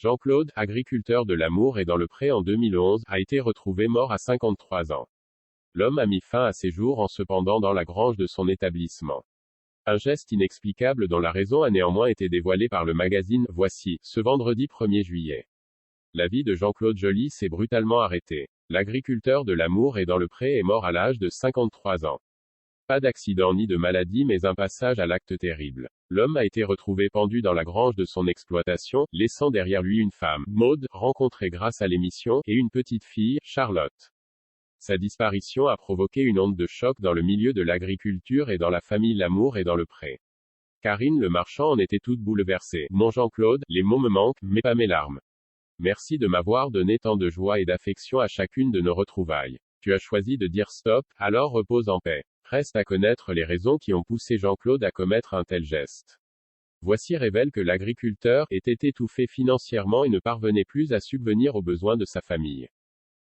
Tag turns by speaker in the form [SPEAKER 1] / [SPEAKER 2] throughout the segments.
[SPEAKER 1] Jean-Claude, agriculteur de l'Amour et dans le Pré en 2011, a été retrouvé mort à 53 ans. L'homme a mis fin à ses jours en se pendant dans la grange de son établissement. Un geste inexplicable dont la raison a néanmoins été dévoilée par le magazine Voici, ce vendredi 1er juillet. La vie de Jean-Claude Joly s'est brutalement arrêtée. L'agriculteur de l'Amour et dans le Pré est mort à l'âge de 53 ans. Pas d'accident ni de maladie mais un passage à l'acte terrible. L'homme a été retrouvé pendu dans la grange de son exploitation, laissant derrière lui une femme, Maude, rencontrée grâce à l'émission, et une petite fille, Charlotte. Sa disparition a provoqué une onde de choc dans le milieu de l'agriculture et dans la famille L'Amour et dans le Pré. Karine le marchand en était toute bouleversée. Mon Jean-Claude, les mots me manquent, mais pas mes larmes. Merci de m'avoir donné tant de joie et d'affection à chacune de nos retrouvailles. Tu as choisi de dire stop, alors repose en paix. Reste à connaître les raisons qui ont poussé Jean-Claude à commettre un tel geste. Voici révèle que l'agriculteur était étouffé financièrement et ne parvenait plus à subvenir aux besoins de sa famille.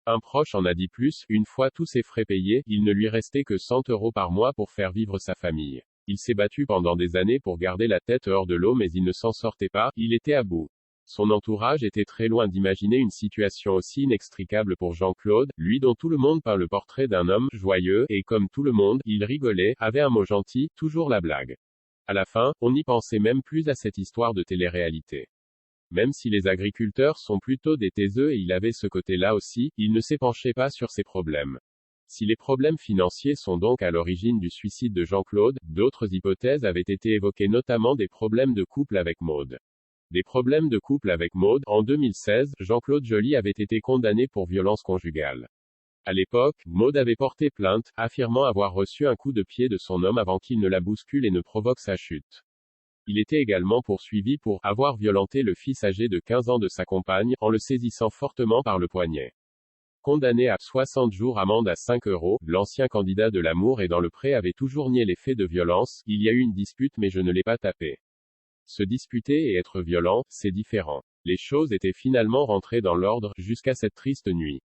[SPEAKER 1] Un proche en a dit plus, une fois tous ses frais payés, il ne lui restait que 100 € par mois pour faire vivre sa famille. Il s'est battu pendant des années pour garder la tête hors de l'eau mais il ne s'en sortait pas, il était à bout. Son entourage était très loin d'imaginer une situation aussi inextricable pour Jean-Claude, lui dont tout le monde peint le portrait d'un homme joyeux, et comme tout le monde, il rigolait, avait un mot gentil, toujours la blague. À la fin, on n'y pensait même plus à cette histoire de télé-réalité. Même si les agriculteurs sont plutôt des taiseux et il avait ce côté-là aussi, il ne s'épanchait pas sur ses problèmes. Si les problèmes financiers sont donc à l'origine du suicide de Jean-Claude, d'autres hypothèses avaient été évoquées, notamment des problèmes de couple avec Maude. Des problèmes de couple avec Maude. En 2016, Jean-Claude Joly avait été condamné pour violence conjugale. À l'époque, Maude avait porté plainte, affirmant avoir reçu un coup de pied de son homme avant qu'il ne la bouscule et ne provoque sa chute. Il était également poursuivi pour avoir violenté le fils âgé de 15 ans de sa compagne, en le saisissant fortement par le poignet. Condamné à 60 jours amende à 5 €, l'ancien candidat de l'Amour et dans le Pré avait toujours nié les faits de violence. Il y a eu une dispute mais je ne l'ai pas tapé. Se disputer et être violent, c'est différent. Les choses étaient finalement rentrées dans l'ordre, jusqu'à cette triste nuit.